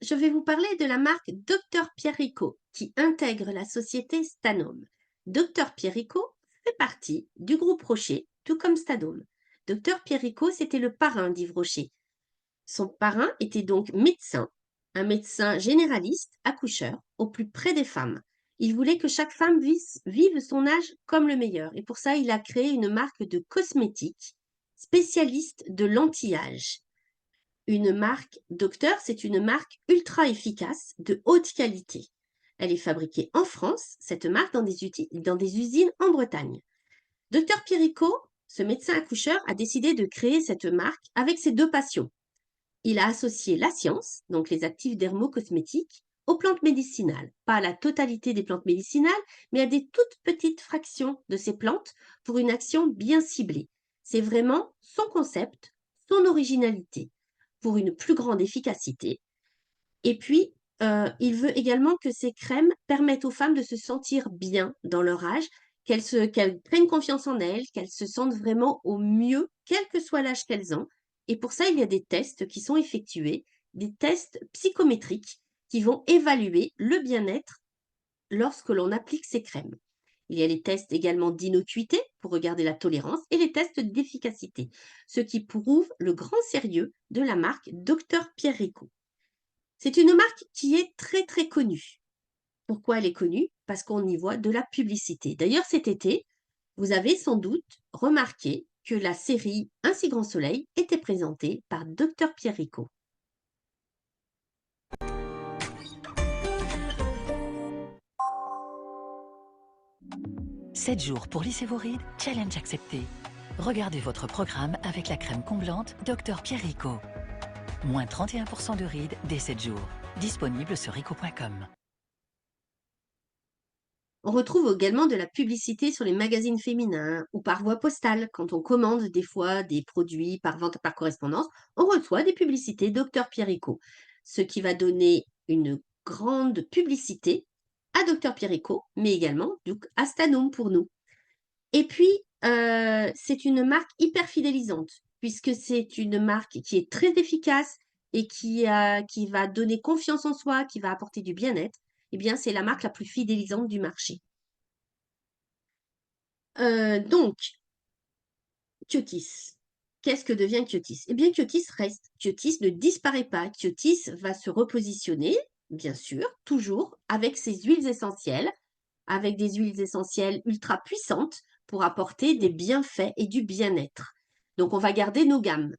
je vais vous parler de la marque Dr Pierrico qui intègre la société Stanome. Dr Pierrico fait partie du groupe Rocher, tout comme Stanome. Dr Pierrico, c'était le parrain d'Yves Rocher. Son parrain était donc médecin, un médecin généraliste, accoucheur, au plus près des femmes. Il voulait que chaque femme vive son âge comme le meilleur. Et pour ça, il a créé une marque de cosmétiques spécialiste de l'anti-âge. Une marque Docteur, c'est une marque ultra efficace, de haute qualité. Elle est fabriquée en France, cette marque, dans des usines en Bretagne. Docteur Pierrico, ce médecin accoucheur, a décidé de créer cette marque avec ses deux passions. Il a associé la science, donc les actifs dermocosmétiques, aux plantes médicinales. Pas à la totalité des plantes médicinales, mais à des toutes petites fractions de ces plantes pour une action bien ciblée. C'est vraiment son concept, son originalité pour une plus grande efficacité. Et puis, il veut également que ces crèmes permettent aux femmes de se sentir bien dans leur âge, qu'elles prennent confiance en elles, qu'elles se sentent vraiment au mieux, quel que soit l'âge qu'elles ont. Et pour ça, il y a des tests qui sont effectués, des tests psychométriques qui vont évaluer le bien-être lorsque l'on applique ces crèmes. Il y a les tests également d'innocuité pour regarder la tolérance et les tests d'efficacité, ce qui prouve le grand sérieux de la marque Dr Pierrico. C'est une marque qui est très très connue. Pourquoi elle est connue? Parce qu'on y voit de la publicité. D'ailleurs, cet été, vous avez sans doute remarqué que la série Un si grand soleil était présentée par Dr Pierrico. 7 jours pour lisser vos rides, challenge accepté. Regardez votre programme avec la crème comblante Dr Pierrico. Moins 31% de rides dès 7 jours. Disponible sur rico.com. On retrouve également de la publicité sur les magazines féminins ou par voie postale. Quand on commande des fois des produits par vente par correspondance, on reçoit des publicités Dr Pierrico, ce qui va donner une grande publicité à Dr Pierrico, mais également donc, à Stanome pour nous. Et puis, c'est une marque hyper fidélisante, puisque c'est une marque qui est très efficace et qui va donner confiance en soi, qui va apporter du bien-être. Eh bien, c'est la marque la plus fidélisante du marché. Donc, Kyotis. Qu'est-ce que devient Kyotis? Eh bien, Kyotis reste. Kyotis ne disparaît pas. Kyotis va se repositionner, bien sûr, toujours avec ses huiles essentielles, avec des huiles essentielles ultra puissantes pour apporter des bienfaits et du bien-être. Donc, on va garder nos gammes,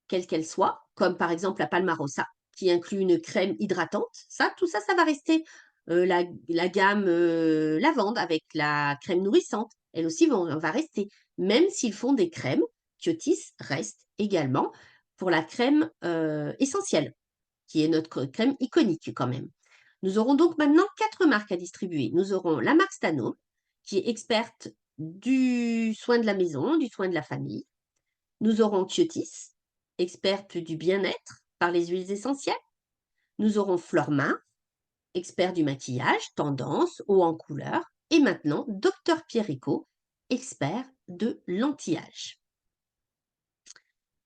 quelles qu'elles soient, comme par exemple la Palmarosa, qui inclut une crème hydratante. Ça, tout ça, ça va rester. La gamme lavande avec la crème nourrissante, elle aussi va rester. Même s'ils font des crèmes, Kyotis reste également pour la crème essentielle, qui est notre crème iconique quand même. Nous aurons donc maintenant 4 marques à distribuer. Nous aurons la marque Stano, qui est experte du soin de la maison, du soin de la famille. Nous aurons Kyotis, experte du bien-être par les huiles essentielles. Nous aurons Florma, expert du maquillage, tendance, haut en couleur. Et maintenant, Dr Pierrico, expert de l'anti-âge.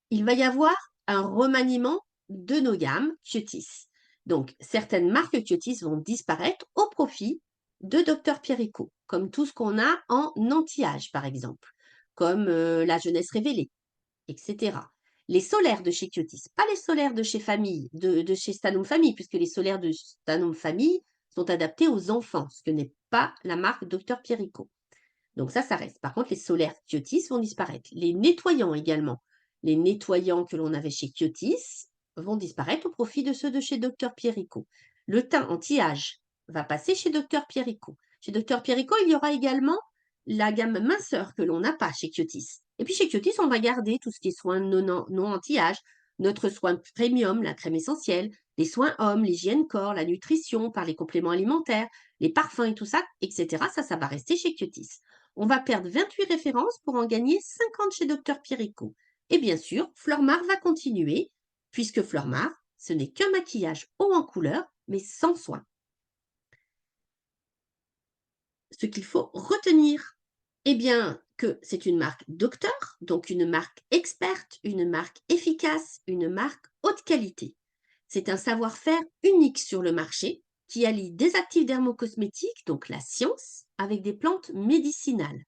Il va y avoir un remaniement de nos gammes Kyotis. Donc, certaines marques Kyotis vont disparaître au profit de Dr Pierrico, comme tout ce qu'on a en anti-âge, par exemple, comme la jeunesse révélée, etc. Les solaires de chez Kyotis, pas les solaires de chez Famille, de chez Stanome Famille, puisque les solaires de Stanome Famille sont adaptés aux enfants, ce que n'est pas la marque Dr Pierrico. Donc ça reste. Par contre, les solaires Kyotis vont disparaître. Les nettoyants également. Les nettoyants que l'on avait chez Kyotis vont disparaître au profit de ceux de chez Dr Pierrico. Le teint anti-âge va passer chez Dr Pierrico. Chez Dr Pierrico, il y aura également la gamme minceur que l'on n'a pas chez Kyotis. Et puis chez Kyotis, on va garder tout ce qui est soins non anti-âge, notre soin premium, la crème essentielle, les soins hommes, l'hygiène corps, la nutrition par les compléments alimentaires, les parfums et tout ça, etc. Ça va rester chez Kyotis. On va perdre 28 références pour en gagner 50 chez Dr Pierrico. Et bien sûr, Flormar va continuer, puisque Flormar, ce n'est qu'un maquillage haut en couleur, mais sans soin. Ce qu'il faut retenir, eh bien, que c'est une marque docteur, donc une marque experte, une marque efficace, une marque haute qualité. C'est un savoir-faire unique sur le marché qui allie des actifs dermocosmétiques, donc la science, avec des plantes médicinales.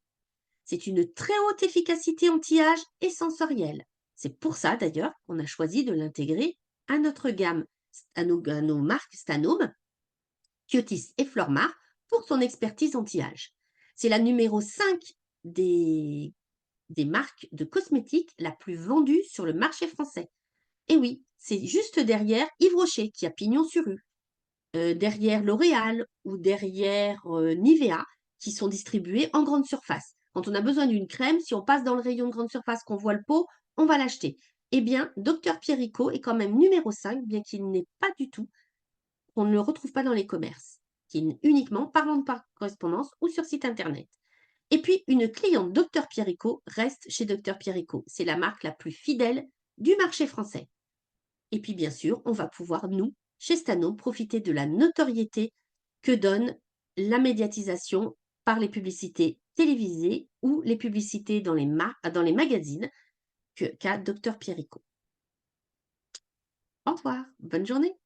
C'est une très haute efficacité anti-âge et sensorielle. C'est pour ça d'ailleurs qu'on a choisi de l'intégrer à notre gamme, à nos marques Stanome, Kyotis et Flormar pour son expertise anti-âge. C'est la numéro 5 des, des marques de cosmétiques la plus vendue sur le marché français. Et oui, c'est juste derrière Yves Rocher qui a pignon sur rue, derrière L'Oréal ou derrière Nivea qui sont distribués en grande surface. Quand on a besoin d'une crème, si on passe dans le rayon de grande surface, qu'on voit le pot, on va l'acheter. Eh bien, Dr Pierrico est quand même numéro 5, bien qu'il n'est pas du tout, on ne le retrouve pas dans les commerces, qui est uniquement par vente par correspondance ou sur site internet. Et puis, une cliente Dr Pierrico reste chez Dr Pierrico. C'est la marque la plus fidèle du marché français. Et puis, bien sûr, on va pouvoir, nous, chez Stano, profiter de la notoriété que donne la médiatisation par les publicités télévisées ou les publicités dans les magazines qu'a Dr Pierrico. Au revoir, bonne journée.